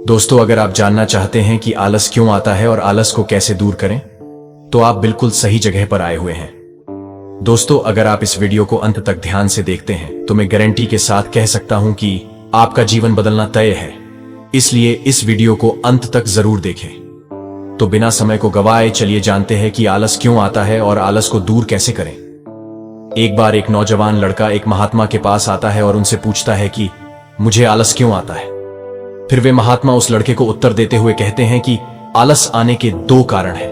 दोस्तों, अगर आप जानना चाहते हैं कि आलस क्यों आता है और आलस को कैसे दूर करें, तो आप बिल्कुल सही जगह पर आए हुए हैं। दोस्तों, अगर आप इस वीडियो को अंत तक ध्यान से देखते हैं तो मैं गारंटी के साथ कह सकता हूं कि आपका जीवन बदलना तय है। इसलिए इस वीडियो को अंत तक जरूर देखें। तो बिना समय को गवाए चलिए जानते हैं कि आलस क्यों आता है और आलस को दूर कैसे करें। एक बार एक नौजवान लड़का एक महात्मा के पास आता है और उनसे पूछता है कि मुझे आलस क्यों आता है। फिर वे महात्मा उस लड़के को उत्तर देते हुए कहते हैं कि आलस आने के दो कारण हैं।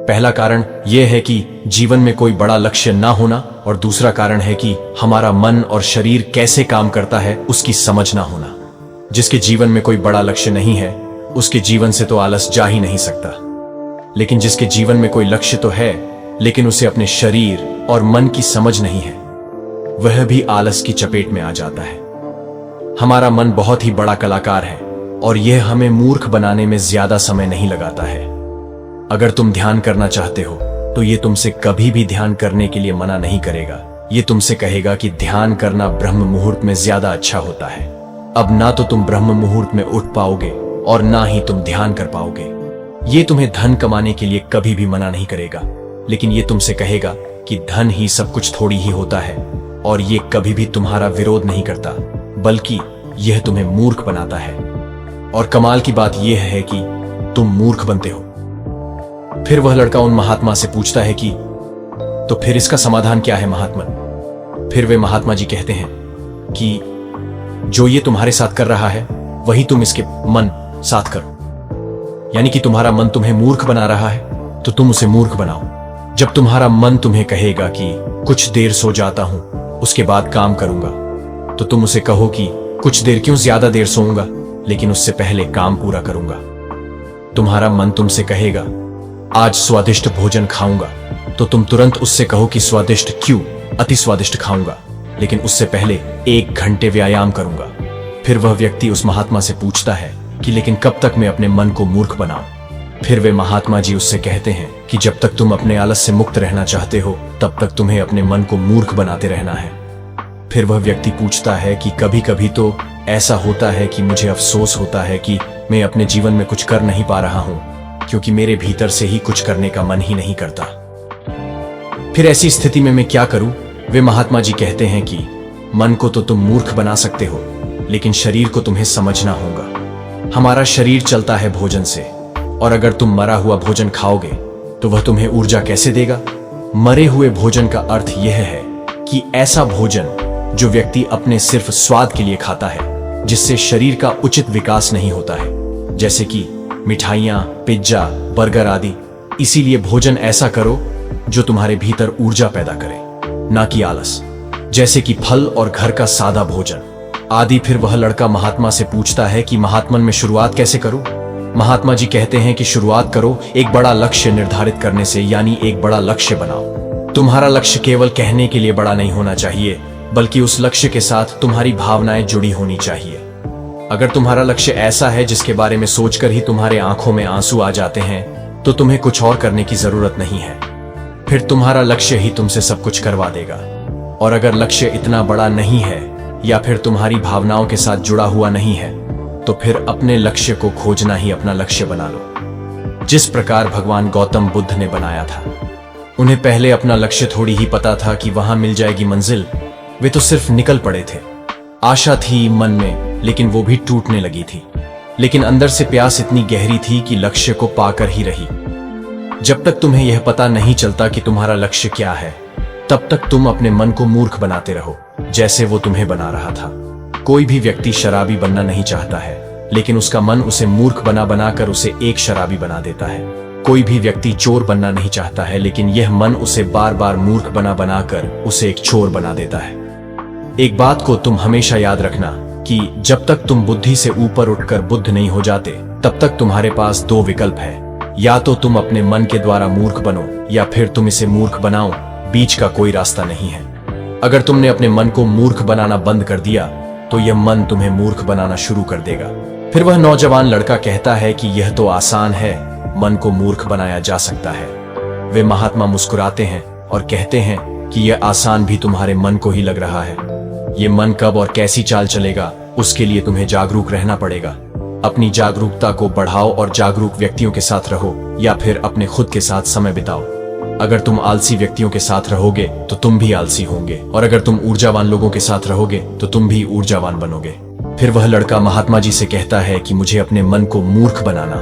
पहला कारण यह है कि जीवन में कोई बड़ा लक्ष्य ना होना, और दूसरा कारण है कि हमारा मन और शरीर कैसे काम करता है उसकी समझ ना होना। जिसके जीवन में कोई बड़ा लक्ष्य नहीं है, उसके जीवन से तो आलस जा ही नहीं सकता। लेकिन जिसके जीवन में कोई लक्ष्य तो है, लेकिन उसे अपने शरीर और मन की समझ नहीं है, वह भी आलस की चपेट में आ जाता है। हमारा मन बहुत ही बड़ा कलाकार है और यह हमें मूर्ख बनाने में ज्यादा समय नहीं लगाता है। अगर तुम ध्यान करना चाहते हो तो यह तुमसे कभी भी ध्यान करने के लिए मना नहीं करेगा। यह तुमसे कहेगा कि ध्यान करना ब्रह्म मुहूर्त में ज्यादा अच्छा होता है। अब ना तो तुम ब्रह्म मुहूर्त में उठ पाओगे और ना ही तुम ध्यान कर पाओगे। ये तुम्हें धन कमाने के लिए कभी भी मना नहीं करेगा, लेकिन ये तुमसे कहेगा कि धन ही सब कुछ थोड़ी ही होता है, और ये कभी भी तुम्हारा विरोध नहीं करता, बल्कि यह तुम्हें मूर्ख बनाता है। और कमाल की बात यह है कि तुम मूर्ख बनते हो। फिर वह लड़का उन महात्मा से पूछता है कि तो फिर इसका समाधान क्या है महात्मन। फिर वे महात्मा जी कहते हैं कि जो ये तुम्हारे साथ कर रहा है वही तुम इसके मन साथ करो। यानी कि तुम्हारा मन तुम्हें मूर्ख बना रहा है तो तुम उसे मूर्ख बनाओ। जब तुम्हारा मन तुम्हें कहेगा कि कुछ देर सो जाता हूं, उसके बाद काम करूंगा, तो तुम उसे कहो कि कुछ देर क्यों, ज्यादा देर सोऊंगा, लेकिन उससे पहले काम पूरा करूंगा। तुम्हारा मन तुमसे कहेगा आज स्वादिष्ट भोजन खाऊंगा, तो तुम तुरंत उससे कहो कि स्वादिष्ट क्यों, अति स्वादिष्ट खाऊंगा, लेकिन उससे पहले 1 घंटे व्यायाम करूंगा। फिर वह व्यक्ति उस महात्मा से पूछता है कि लेकिन कब तक मैं अपने मन को मूर्ख बनाऊं। फिर वे महात्मा जी उससे कहते हैं कि जब तक तुम अपने आलस से मुक्त रहना चाहते हो, तब तक तुम्हें अपने मन को मूर्ख बनाते रहना है। फिर वह व्यक्ति पूछता है कि कभी कभी तो ऐसा होता है कि मुझे अफसोस होता है कि मैं अपने जीवन में कुछ कर नहीं पा रहा हूं, क्योंकि मेरे भीतर से ही कुछ करने का मन ही नहीं करता। फिर ऐसी स्थिति में मैं क्या करूं। वे महात्मा जी कहते हैं कि मन को तो तुम मूर्ख बना सकते हो, लेकिन शरीर को तुम्हें समझना होगा। हमारा शरीर चलता है भोजन से, और अगर तुम मरा हुआ भोजन खाओगे तो वह तुम्हें ऊर्जा कैसे देगा। मरे हुए भोजन का अर्थ यह है कि ऐसा भोजन जो व्यक्ति अपने सिर्फ स्वाद के लिए खाता है, जिससे शरीर का उचित विकास नहीं होता है, जैसे कि मिठाइयां, पिज्जा, बर्गर आदि। इसीलिए भोजन ऐसा करो जो तुम्हारे भीतर ऊर्जा पैदा करे, ना कि आलस, जैसे कि फल और घर का सादा भोजन आदि। फिर वह लड़का महात्मा से पूछता है कि महात्मन में शुरुआत कैसे करूं। महात्मा जी कहते हैं कि शुरुआत करो एक बड़ा लक्ष्य निर्धारित करने से, यानी एक बड़ा लक्ष्य बनाओ। तुम्हारा लक्ष्य केवल कहने के लिए बड़ा नहीं होना चाहिए, बल्कि उस लक्ष्य के साथ तुम्हारी भावनाएं जुड़ी होनी चाहिए। अगर तुम्हारा लक्ष्य ऐसा है जिसके बारे में सोचकर ही तुम्हारे आंखों में आंसू आ जाते हैं, तो तुम्हें कुछ और करने की जरूरत नहीं है। फिर तुम्हारा लक्ष्य ही तुमसे सब कुछ करवा देगा। और अगर लक्ष्य इतना बड़ा नहीं है या फिर तुम्हारी भावनाओं के साथ जुड़ा हुआ नहीं है, तो फिर अपने लक्ष्य को खोजना ही अपना लक्ष्य बना लो। जिस प्रकार भगवान गौतम बुद्ध ने बनाया था, उन्हें पहले अपना लक्ष्य थोड़ी ही पता था कि वहां मिल जाएगी मंजिल। वे तो सिर्फ निकल पड़े थे। आशा थी मन में, लेकिन वो भी टूटने लगी थी। लेकिन अंदर से प्यास इतनी गहरी थी कि लक्ष्य को पाकर ही रही। जब तक तुम्हें यह पता नहीं चलता कि तुम्हारा लक्ष्य क्या है, तब तक तुम अपने मन को मूर्ख बनाते रहो, जैसे वो तुम्हें बना रहा था। कोई भी व्यक्ति शराबी बनना नहीं चाहता है, लेकिन उसका मन उसे मूर्ख बनाकर उसे एक शराबी बना देता है। कोई भी व्यक्ति चोर बनना नहीं चाहता है, लेकिन यह मन उसे बार बार मूर्ख बनाकर उसे एक चोर बना देता है। एक बात को तुम हमेशा याद रखना कि जब तक तुम बुद्धि से ऊपर उठकर बुद्ध नहीं हो जाते, तब तक तुम्हारे पास 2 विकल्प है। या तो तुम अपने मन के द्वारा मूर्ख बनो, या फिर तुम इसे मूर्ख बनाओ। बीच का कोई रास्ता नहीं है। अगर तुमने अपने मन को मूर्ख बनाना बंद कर दिया, तो यह मन तुम्हें मूर्ख बनाना शुरू कर देगा। फिर वह नौजवान लड़का कहता है कि यह तो आसान है, मन को मूर्ख बनाया जा सकता है। वे महात्मा मुस्कुराते हैं और कहते हैं कि यह आसान भी तुम्हारे मन को ही लग रहा है। ये मन कब और कैसी चाल चलेगा, उसके लिए तुम्हें जागरूक रहना पड़ेगा। अपनी जागरूकता को बढ़ाओ और जागरूक व्यक्तियों के साथ रहो, या फिर अपने खुद के साथ समय बिताओ। अगर तुम आलसी व्यक्तियों के साथ रहोगे तो तुम भी आलसी होंगे, और अगर तुम ऊर्जावान लोगों के साथ रहोगे तो तुम भी ऊर्जावान बनोगे। फिर वह लड़का महात्मा जी से कहता है कि मुझे अपने मन को मूर्ख बनाना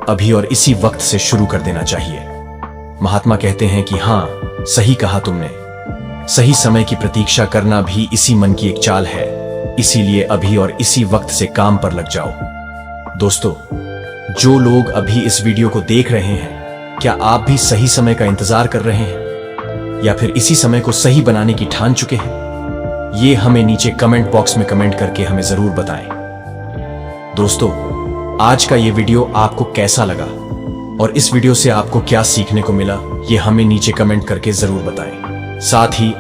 अभी और इसी वक्त से शुरू कर देना चाहिए। महात्मा कहते हैं कि हाँ, सही कहा तुमने, सही समय की प्रतीक्षा करना भी इसी मन की एक चाल है, इसीलिए अभी और इसी वक्त से काम पर लग जाओ। दोस्तों, जो लोग अभी इस वीडियो को देख रहे हैं, क्या आप भी सही समय का इंतजार कर रहे हैं, या फिर इसी समय को सही बनाने की ठान चुके हैं? ये हमें नीचे कमेंट बॉक्स में कमेंट करके हमें जरूर बताएं। दोस्तों, आज का ये वीडियो आपको कैसा लगा और इस वीडियो से आपको क्या सीखने को मिला, ये हमें नीचे कमेंट करके जरूर बताएं। साथ ही